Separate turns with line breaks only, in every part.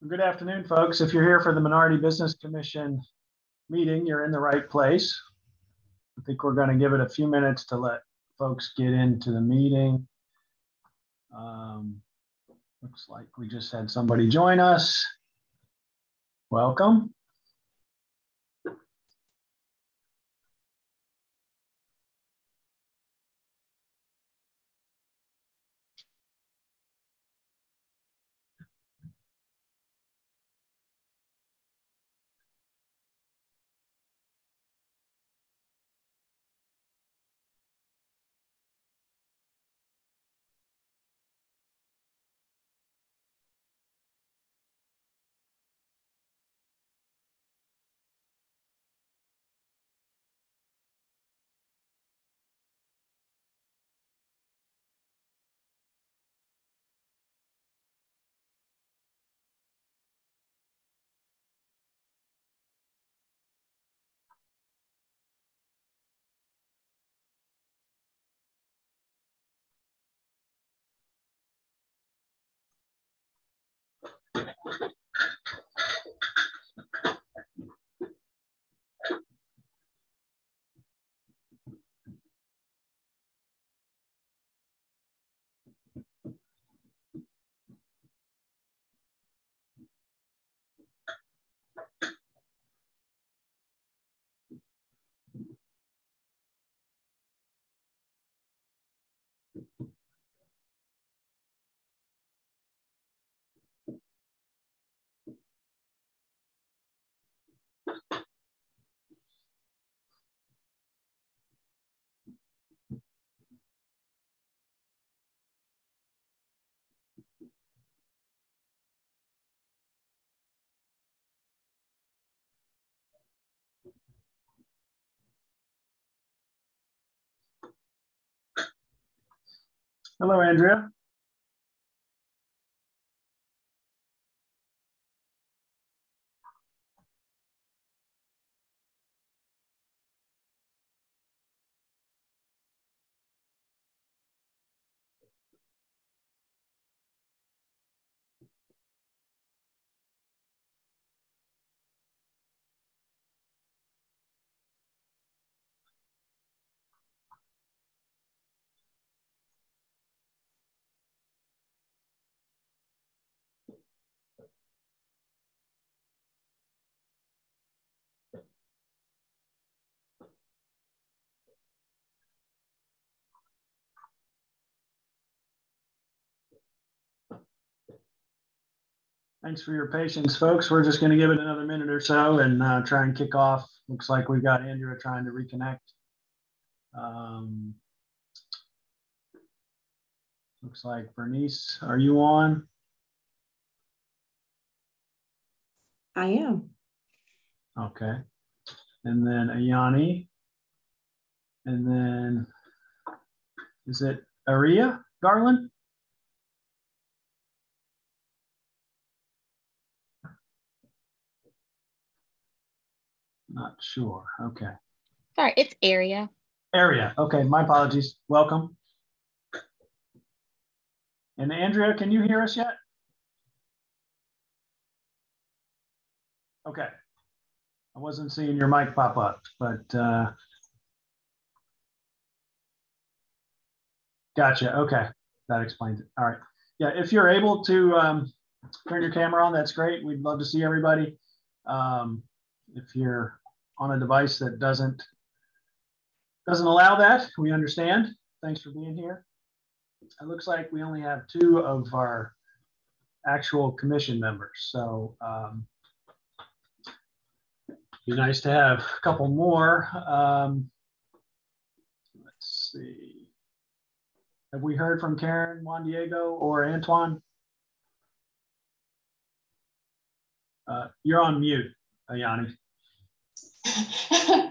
Good afternoon, folks. If you're here for the Minority Business Commission meeting, you're in the right place. I think we're going to give it a few minutes to let folks get into the meeting. Looks like we just had somebody join us. Welcome. Hello, Andrea. Thanks for your patience, folks. We're just going to give it another minute or so and try and kick off. Looks like we've got Andrea trying to reconnect. Looks like Bernice, are you on?
I am.
Okay. And then Ayani. And then, is it Aria Garland? Not sure. Okay.
Sorry, it's Area.
Area. Okay, my apologies. Welcome. And Andrea, can you hear us yet? Okay. I wasn't seeing your mic pop up, but gotcha. Okay, that explains it. All right. Yeah, if you're able to turn your camera on, that's great. We'd love to see everybody. If you're on a device that doesn't allow that, we understand. Thanks for being here. It looks like we only have 2 of our actual commission members, so be nice to have a couple more. Let's see. Have we heard from Karen, Juan Diego, or Antoine? You're on mute, Ayani.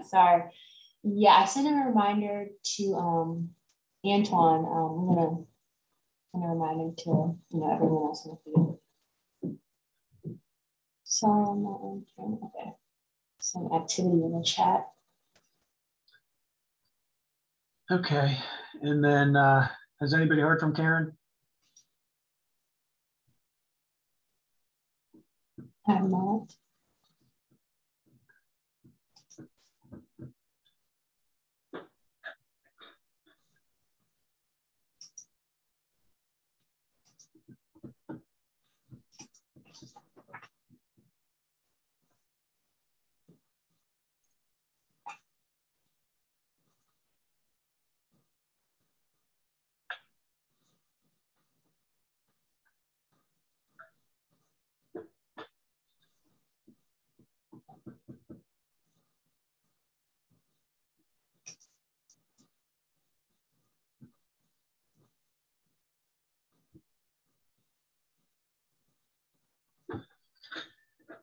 Sorry. Yeah, I sent a reminder to Antoine. I'm gonna remind him to everyone else in the field. Sorry, I'm not on camera. Okay. Some activity in the chat.
Okay, and then has anybody heard from Karen?
I have not.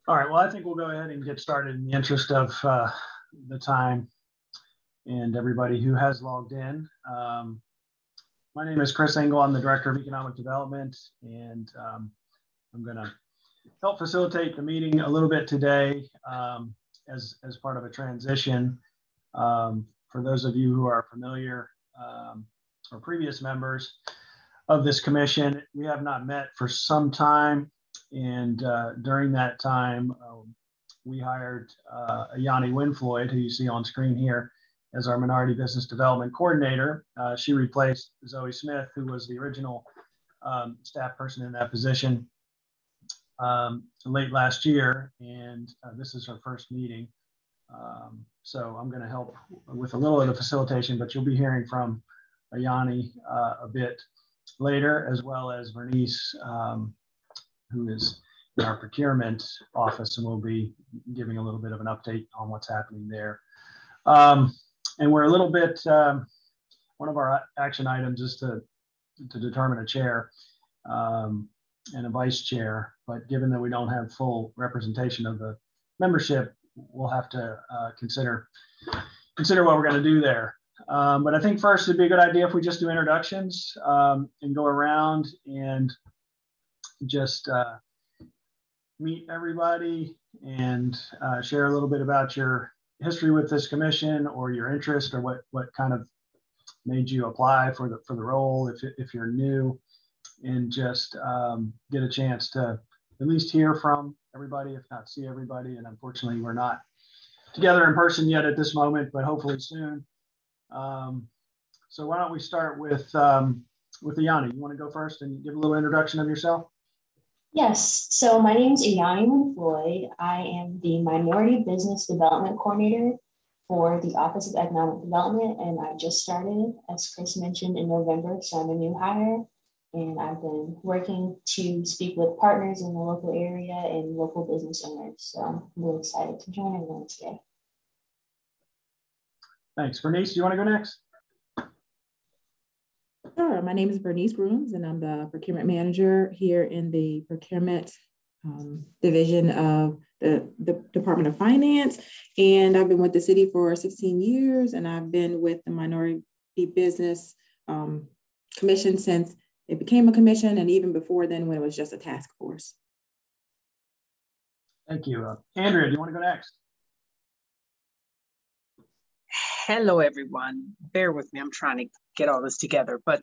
All right, well, I think we'll go ahead and get started in the interest of the time and everybody who has logged in. My name is Chris Engel. I'm the Director of Economic Development, and I'm going to help facilitate the meeting a little bit today as part of a transition. For those of you who are familiar or previous members of this commission, we have not met for some time. And during that time, we hired Ayani Winfloyd, who you see on screen here, as our Minority Business Development Coordinator. She replaced Zoe Smith, who was the original staff person in that position late last year. And this is her first meeting. So I'm going to help with a little of the facilitation, but you'll be hearing from Ayani a bit later, as well as Bernice, who is in our procurement office, and will be giving a little bit of an update on what's happening there. And we're a little bit, one of our action items is to determine a chair and a vice chair, but given that we don't have full representation of the membership, we'll have to consider what we're going to do there. But I think first it'd be a good idea if we just do introductions and go around and just meet everybody and share a little bit about your history with this commission or your interest, or what kind of made you apply for the role if you're new, and just get a chance to at least hear from everybody, if not see everybody. And unfortunately, we're not together in person yet at this moment, but hopefully soon. So why don't we start with Ayani? You want to go first and give a little introduction of yourself?
Yes, so my name is Ayani Winfloyd. I am the Minority Business Development Coordinator for the Office of Economic Development, and I just started, as Chris mentioned, in November, so I'm a new hire, and I've been working to speak with partners in the local area and local business owners, so I'm really excited to join everyone today.
Thanks. Bernice, do you want to go next?
Sure. My name is Bernice Brooms, and I'm the procurement manager here in the procurement division of the Department of Finance. And I've been with the city for 16 years, and I've been with the Minority Business Commission since it became a commission, and even before then when it was just a task force.
Thank you. Andrea, do you want to go next?
Hello, everyone. Bear with me. I'm trying to get all this together. But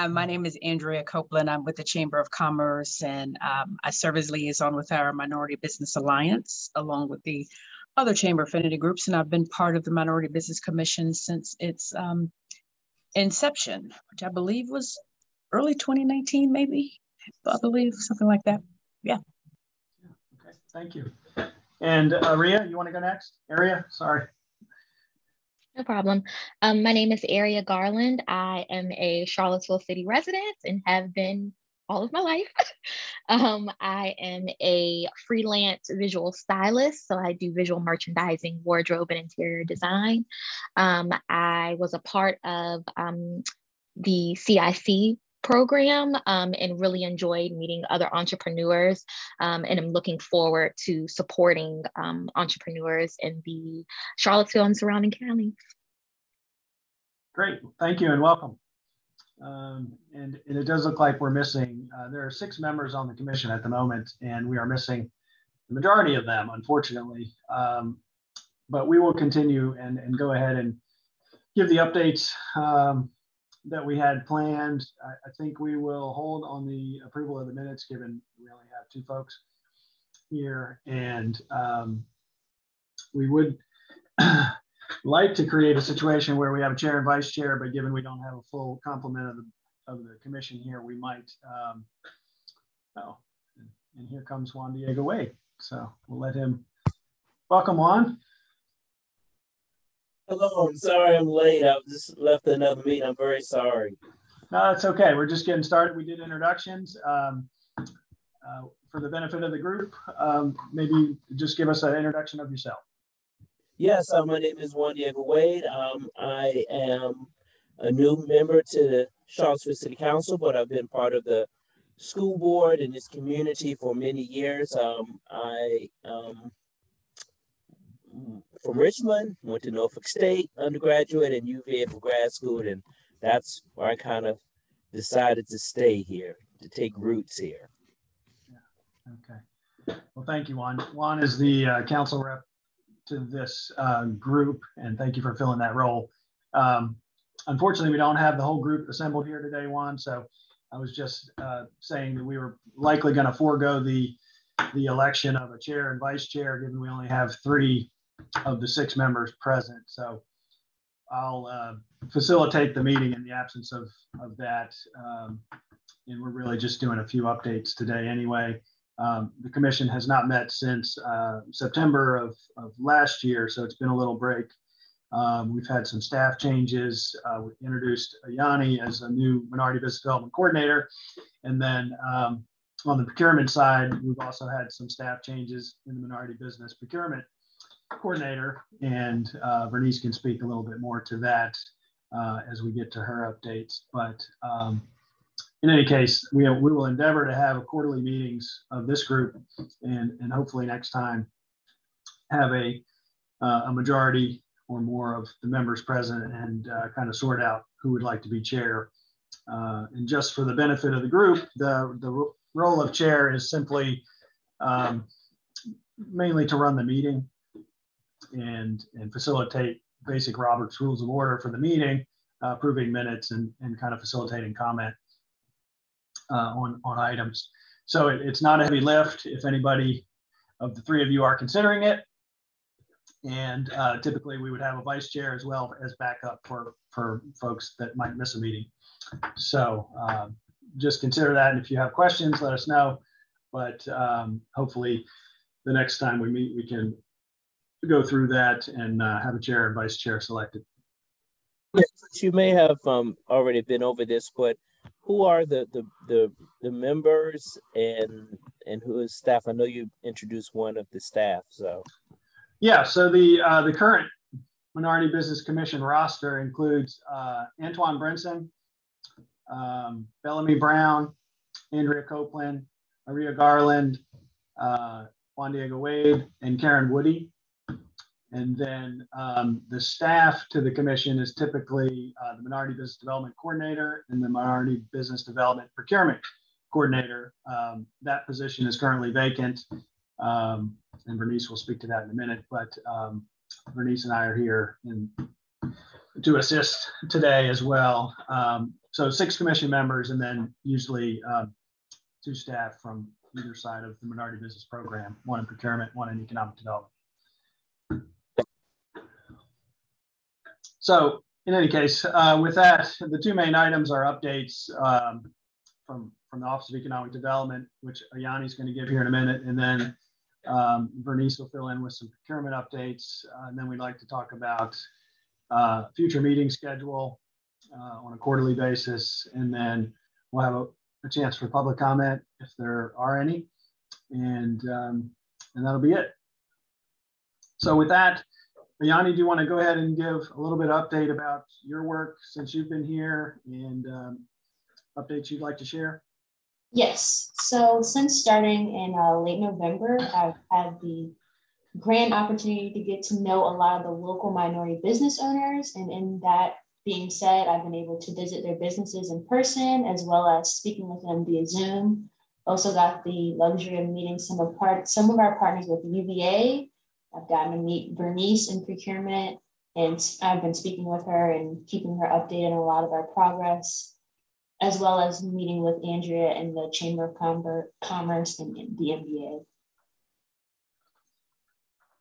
my name is Andrea Copeland. I'm with the Chamber of Commerce, and I serve as liaison with our Minority Business Alliance, along with the other chamber affinity groups. And I've been part of the Minority Business Commission since its inception, which I believe was early 2019, maybe. I believe something like that. Yeah.
Okay. Thank you. And Aria, you want to go next? Aria, sorry.
No problem. My name is Aria Garland. I am a Charlottesville City resident and have been all of my life. I am a freelance visual stylist, so I do visual merchandising, wardrobe, and interior design. I was a part of the CIC program and really enjoyed meeting other entrepreneurs, and I'm looking forward to supporting entrepreneurs in the Charlottesville and surrounding counties.
Great, thank you and welcome. And it does look like we're missing, there are 6 members on the commission at the moment, and we are missing the majority of them, unfortunately. But we will continue and go ahead and give the updates that we had planned. I think we will hold on the approval of the minutes, given we only have 2 folks here, and we would like to create a situation where we have a chair and vice chair, but given we don't have a full complement of the commission here, we might, oh, and here comes Juan Diego Wade. So we'll let him, welcome Juan.
Hello, I'm sorry I'm late. I just left another meeting. I'm very sorry.
No, that's okay. We're just getting started. We did introductions. For the benefit of the group, maybe just give us an introduction of yourself.
Yes, my name is Juan Diego Wade. I am a new member to the Charlottesville City Council, but I've been part of the school board in this community for many years. I from Richmond, went to Norfolk State undergraduate and UVA for grad school, and that's where I kind of decided to stay here, to take roots here.
Yeah. Okay. Well, thank you, Juan. Juan is the council rep to this group, and thank you for filling that role. Unfortunately, we don't have the whole group assembled here today, Juan, so I was just saying that we were likely going to forego the election of a chair and vice chair, given we only have 3 of the 6 members present. So I'll facilitate the meeting in the absence of that. And we're really just doing a few updates today anyway. The commission has not met since September of last year, so it's been a little break. We've had some staff changes. We introduced Ayani as a new Minority Business Development Coordinator. And then on the procurement side, we've also had some staff changes in the Minority Business Procurement Coordinator. And Bernice can speak a little bit more to that as we get to her updates. But in any case, we will endeavor to have quarterly meetings of this group, and hopefully next time have a majority or more of the members present, and kind of sort out who would like to be chair. And just for the benefit of the group, the role of chair is simply mainly to run the meeting and facilitate basic Robert's Rules of Order for the meeting, approving minutes and kind of facilitating comment on items. So it's not a heavy lift if anybody of the 3 of you are considering it. And typically we would have a vice chair as well as backup for folks that might miss a meeting. So just consider that. And if you have questions, let us know. But hopefully the next time we meet, we can go through that and have a chair and vice chair selected.
Yes, you may have already been over this, but who are the members and who is staff? I know you introduced one of the staff, so.
Yeah, so the current Minority Business Commission roster includes Antoine Brinson, Bellamy Brown, Andrea Copeland, Aria Garland, Juan Diego Wade, and Karen Woody. And then the staff to the commission is typically the Minority Business Development Coordinator and the Minority Business Development Procurement Coordinator. That position is currently vacant. And Bernice will speak to that in a minute, but Bernice and I are here to assist today as well. So 6 commission members, and then usually 2 staff from either side of the Minority Business Program, 1 in procurement, 1 in economic development. So in any case, with that, the 2 main items are updates from the Office of Economic Development, which Ayani is going to give here in a minute, and then Bernice will fill in with some procurement updates. And then we'd like to talk about future meeting schedule on a quarterly basis. And then we'll have a chance for public comment if there are any. And that'll be it. So with that, Ayani, do you want to go ahead and give a little bit of update about your work since you've been here and updates you'd like to share?
Yes. So since starting in late November, I've had the grand opportunity to get to know a lot of the local minority business owners. And in that being said, I've been able to visit their businesses in person, as well as speaking with them via Zoom. Also got the luxury of meeting some of our partners with UVA. I've gotten to meet Bernice in procurement, and I've been speaking with her and keeping her updated on a lot of our progress. as well as meeting with Andrea and the Chamber of Commerce and the MBA.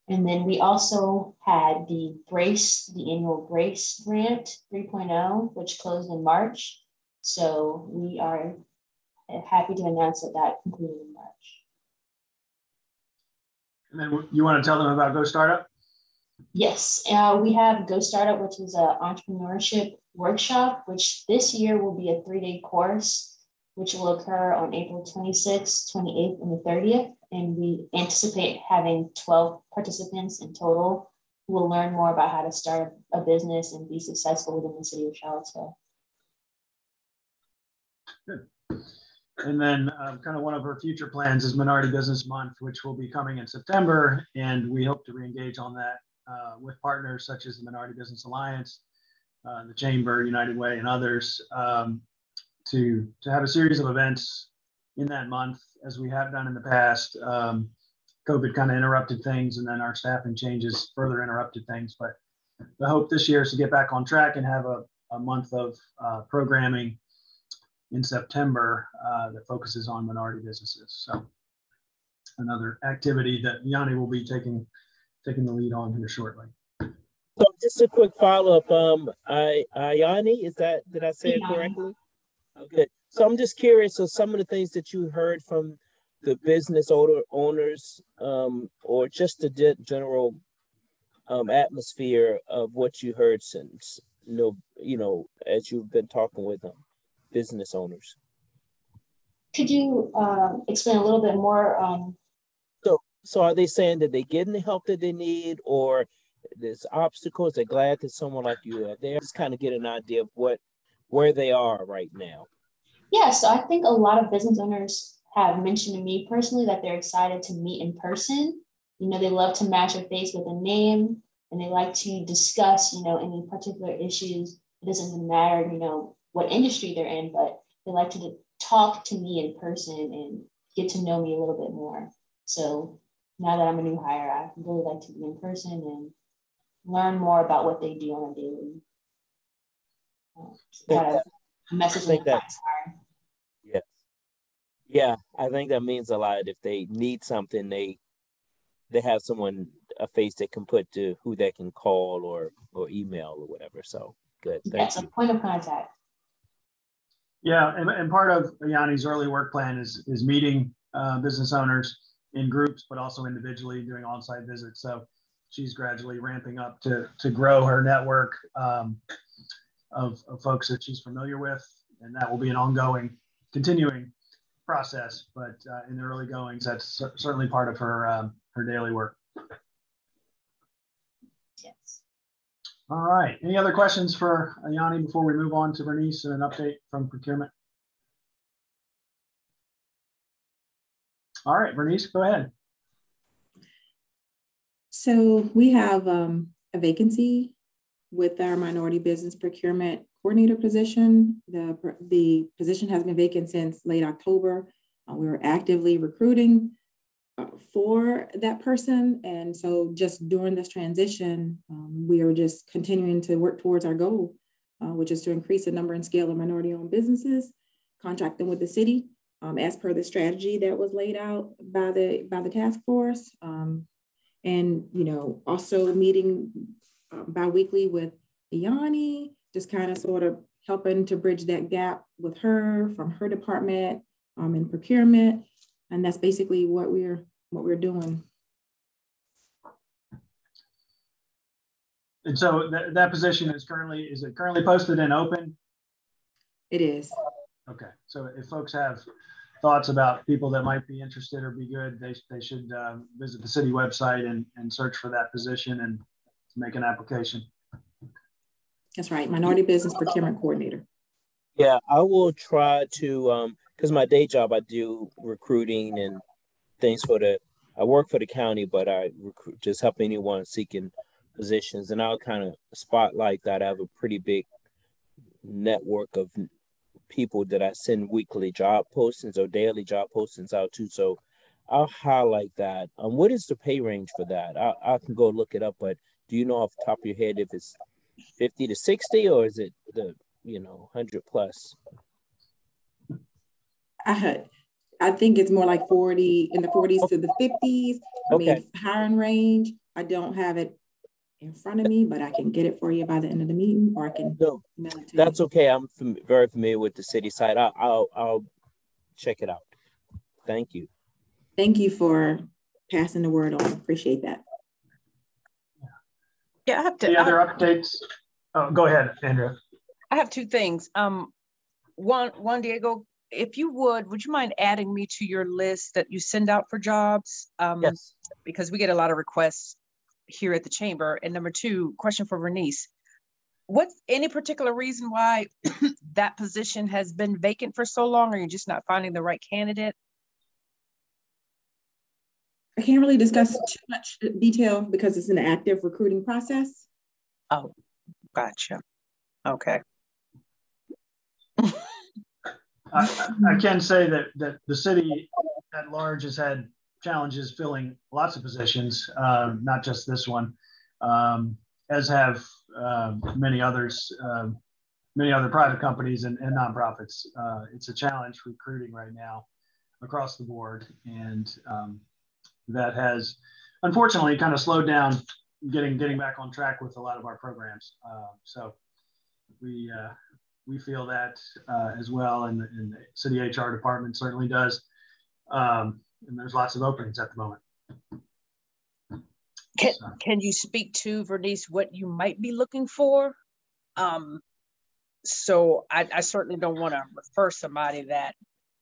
And then we also had the annual Brace Grant 3.0, which closed in March. So we are happy to announce that concluded in March.
And then you want to tell them about Go Startup?
Yes, we have Go Startup, which is an entrepreneurship workshop, which this year will be a 3-day course, which will occur on April 26th, 28th, and the 30th. And we anticipate having 12 participants in total who will learn more about how to start a business and be successful within the city of Charlottesville.
Good. And then kind of one of our future plans is Minority Business Month, which will be coming in September. And we hope to re-engage on that with partners such as the Minority Business Alliance, the Chamber, United Way, and others to have a series of events in that month, as we have done in the past. COVID kind of interrupted things, and then our staffing changes further interrupted things. But the hope this year is to get back on track and have a month of programming in September that focuses on minority businesses. So another activity that Yanni will be taking the lead on here shortly.
So just a quick follow-up. Yanni, did I say it correctly? Okay. So I'm just curious, so some of the things that you heard from the business owners or just the general atmosphere of what you heard since, as you've been talking with them. Business owners.
Could you explain a little bit more?
So are they saying that they're getting the help that they need, or there's obstacles? They're glad that someone like you are there. Just kind of get an idea of where they are right now.
Yeah, so I think a lot of business owners have mentioned to me personally that they're excited to meet in person. They love to match a face with a name, and they like to discuss, any particular issues. It doesn't matter, what industry they're in, but they like to talk to me in person and get to know me a little bit more. So now that I'm a new hire, I really like to be in person and learn more about what they do on a daily. A message in the
Yeah, I think that means a lot. If they need something, they have someone, a face they can put to who they can call or email or whatever. So good.
That's a point of contact.
Yeah, and part of Yanni's early work plan is meeting business owners in groups, but also individually doing on-site visits. So she's gradually ramping up to grow her network of folks that she's familiar with, and that will be an ongoing, continuing process. But in the early goings, that's certainly part of her daily work.
Yes.
All right. Any other questions for Yanni before we move on to Bernice and an update from procurement? All right, Bernice, go ahead.
So we have a vacancy with our minority business procurement coordinator position. The position has been vacant since late October. We were actively recruiting for that person. And so just during this transition, we are just continuing to work towards our goal, which is to increase the number and scale of minority-owned businesses, contracting with the city as per the strategy that was laid out by the task force. And, also meeting bi-weekly with Yanni, just kind of sort of helping to bridge that gap with her from her department in procurement. And that's basically what we're doing.
And so that position is it currently posted and open?
It is.
Okay. So if folks have thoughts about people that might be interested or be good, they should visit the city website and search for that position and make an application.
That's right. Minority Business Procurement Coordinator.
Yeah, I will try to, because my day job, I do recruiting and things I work for the county, but I just help anyone seeking positions. And I'll kind of spotlight that. I have a pretty big network of people that I send weekly job postings or daily job postings out to. So I'll highlight that. What is the pay range for that? I can go look it up, but do you know off the top of your head if it's 50 to 60 or is it the 100 plus?
I think it's more like 40, in the 40s to the 50s. I mean, hiring range, I don't have it in front of me, but I can get it for you by the end of the meeting, or I can email it to
that's
you.
okay. I'm very familiar with the city side. I'll check it out. Thank you.
Thank you for passing the word on. Appreciate that.
Yeah, I have to.
Any other updates? Oh, go ahead, Andrea.
I have two things. One, Diego, if you would you mind adding me to your list that you send out for jobs?
Yes.
Because we get a lot of requests here at the chamber. And number two, question for Vernice. What's any particular reason why that position has been vacant for so long? Or you're just not finding the right candidate?
I can't really discuss too much detail because it's an active recruiting process.
Oh, gotcha. Okay.
I can say that the city at large has had challenges filling lots of positions, not just this one, as have many others, many other private companies and nonprofits. It's a challenge recruiting right now across the board, and that has unfortunately kind of slowed down getting back on track with a lot of our programs. So we feel that as well, and the city HR department certainly does. And there's lots of openings at the moment.
Can you speak to, Vernice, what you might be looking for? So I certainly don't want to refer somebody that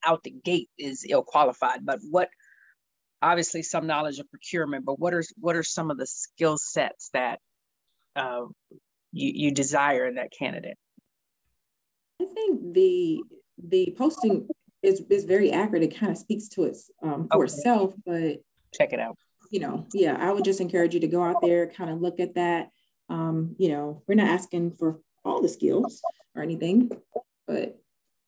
out the gate is ill qualified, but what, obviously some knowledge of procurement, but what are some of the skill sets that you desire in that candidate?
I think the posting is very accurate. It kind of speaks to it for itself, but
check it out.
Yeah, I would just encourage you to go out there, kind of look at that. We're not asking for all the skills or anything, but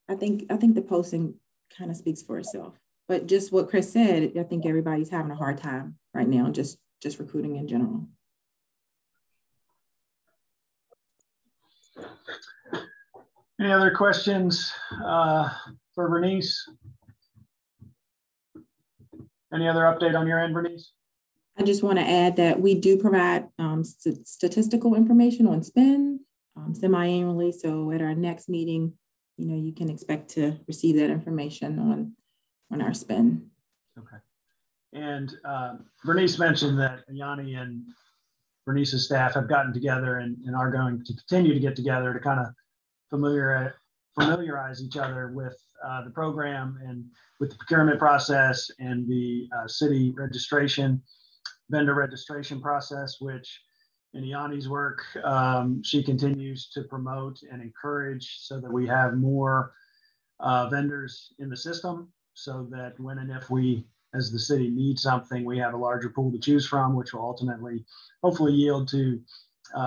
I think the posting kind of speaks for itself. But just what Chris said, I think everybody's having a hard time right now, just recruiting in general.
Any other questions for Vernice? Any other update on your end, Vernice?
I just want to add that we do provide statistical information on spend semi-annually. So at our next meeting, you can expect to receive that information on our spend.
Okay. And Vernice mentioned that Yanni and Vernice's staff have gotten together and are going to continue to get together to kind of familiarize each other with the program and with the procurement process and the city registration, vendor registration process, which in Yanni's work, she continues to promote and encourage so that we have more vendors in the system, so that when and if we, as the city, need something, we have a larger pool to choose from, which will ultimately, hopefully, yield to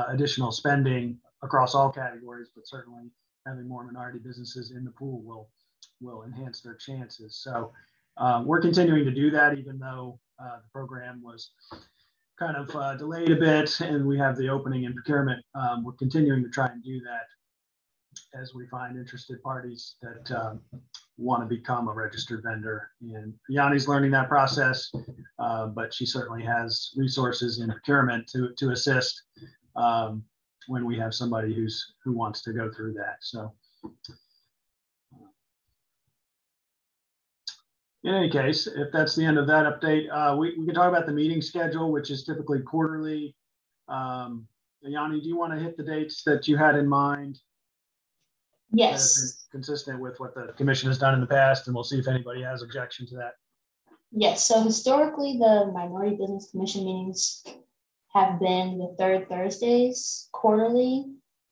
additional spending across all categories, but certainly having more minority businesses in the pool will enhance their chances. So we're continuing to do that, even though the program was kind of delayed a bit and we have the opening in procurement. We're continuing to try and do that as we find interested parties that want to become a registered vendor. And Yanni's learning that process, but she certainly has resources in procurement to assist when we have somebody who wants to go through that. So in any case, if that's the end of that update, we can talk about the meeting schedule, which is typically quarterly. Yanni, do you want to hit the dates that you had in mind?
Yes.
Consistent with what the commission has done in the past, and we'll see if anybody has objection to that.
Yes, so historically, the Minority Business Commission meetings have been the third Thursdays quarterly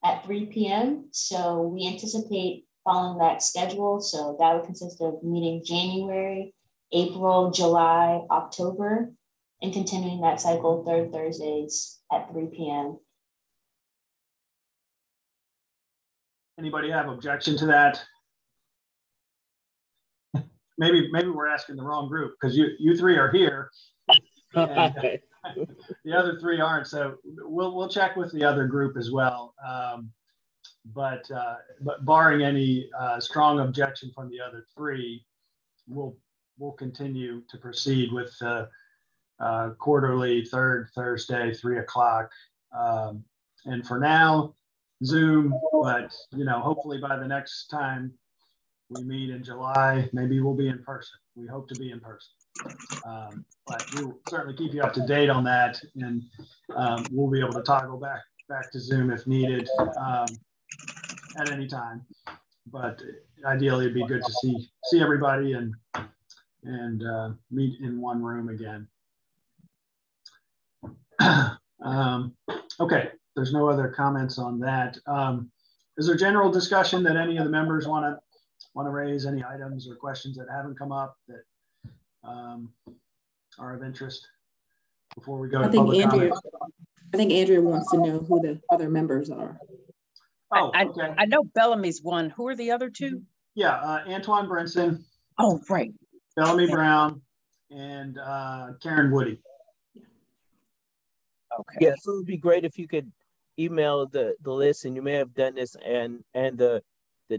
at 3 p.m. So we anticipate following that schedule. So that would consist of meeting January, April, July, October, and continuing that cycle third Thursdays at 3 p.m.
Anybody have objection to that? Maybe we're asking the wrong group, because you three are here. And, the other three aren't, so we'll check with the other group as well. But barring any strong objection from the other three, we'll continue to proceed with the quarterly third Thursday, 3 o'clock. And for now, Zoom, but hopefully by the next time we meet in July, maybe we'll be in person. We hope to be in person. But we'll certainly keep you up to date on that, and we'll be able to toggle back to Zoom if needed at any time. But ideally, it'd be good to see everybody and meet in one room again. Okay, there's no other comments on that. Is there general discussion that any of the members want to raise, any items or questions that haven't come up that are of interest before we go to public comment?
I think Andrea wants to know who the other members are.
Oh, okay.
I know Bellamy's one. Who are the other two?
Yeah, Antoine Brinson.
Oh, right.
Bellamy Brown and Karen Woody.
Okay.
Yeah, so it would be great if you could email the list, and you may have done this, and the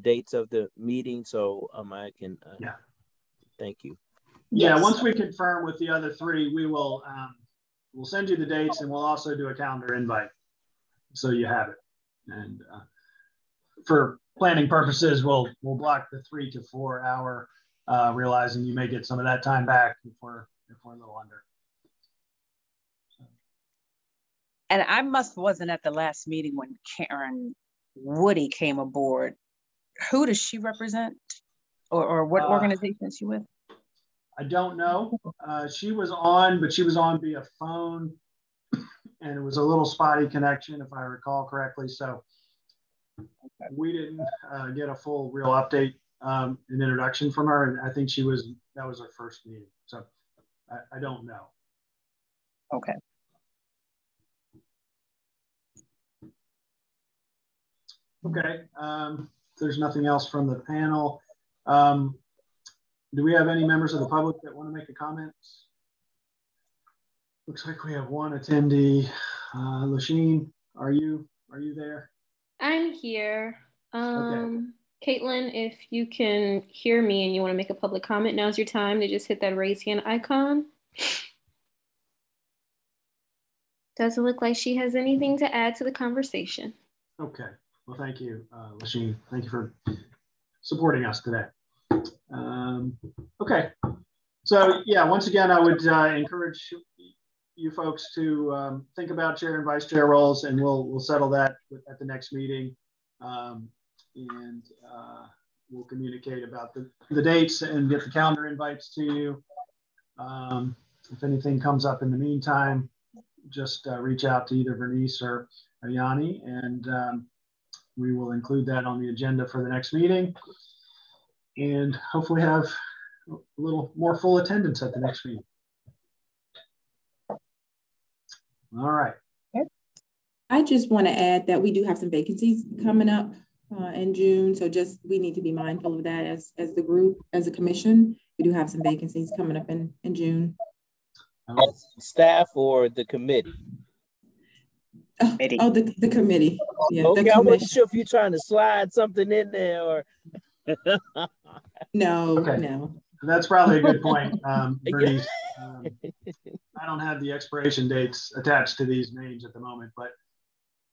dates of the meeting, so I can.
Yeah.
Thank you.
Yeah,
Yes.
once we confirm with the other three, we will we'll send you the dates, and we'll also do a calendar invite so you have it. And for planning purposes, we'll block the 3 to 4 hour, realizing you may get some of that time back if we're a little under.
And I wasn't at the last meeting when Karen Woody came aboard. Who does she represent, or what organization is she with?
I don't know. She was on, but she was on via phone, and it was a little spotty connection, if I recall correctly. So we didn't get a full real update, an introduction from her. And I think that was her first meeting. So I don't know.
Okay.
Okay. There's nothing else from the panel. Do we have any members of the public that want to make a comment? Looks like we have one attendee. Lasheen, are you there?
I'm here.
Okay.
Caitlin, if you can hear me and you want to make a public comment, now's your time to just hit that raise hand icon. Doesn't look like she has anything to add to the conversation.
Okay. Well, thank you, Lasheen. Thank you for supporting us today. Okay. So yeah, once again, I would encourage you folks to think about chair and vice chair roles, and we'll settle that at the next meeting. And we'll communicate about the dates and get the calendar invites to you. If anything comes up in the meantime, just reach out to either Bernice or Ayani, and we will include that on the agenda for the next meeting, and hopefully have a little more full attendance at the next meeting. All right.
I just want to add that we do have some vacancies coming up in June. So we need to be mindful of that as the group, as a commission. We do have some vacancies coming up in June.
As staff or the committee?
Oh, the committee. Yeah,
okay, I wasn't sure if you're trying to slide something in there or.
No,
okay.
No.
That's probably a good point, Bernice. I don't have the expiration dates attached to these names at the moment, but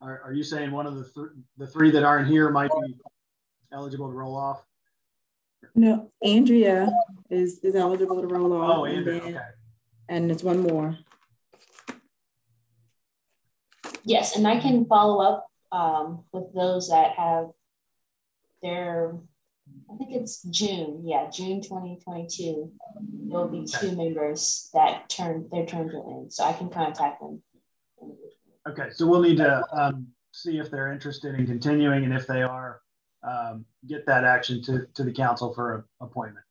are you saying one of the three that aren't here might be eligible to roll off?
No, Andrea is eligible to roll off.
Oh, Andrea, okay.
And there's one more.
Yes, and I can follow up with those that have their, I think it's June, yeah, June 2022. There'll be two members that their terms are in, so I can contact them.
Okay, so we'll need to see if they're interested in continuing, and if they are, get that action to the council for an appointment.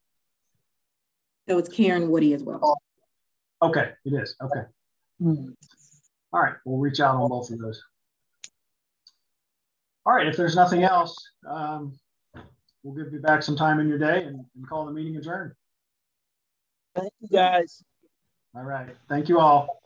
So it's Karen Woody as well.
Okay, it is, okay. All right, we'll reach out on both of those. All right, if there's nothing else, we'll give you back some time in your day and call the meeting adjourned.
Thank you, guys.
All right, thank you all.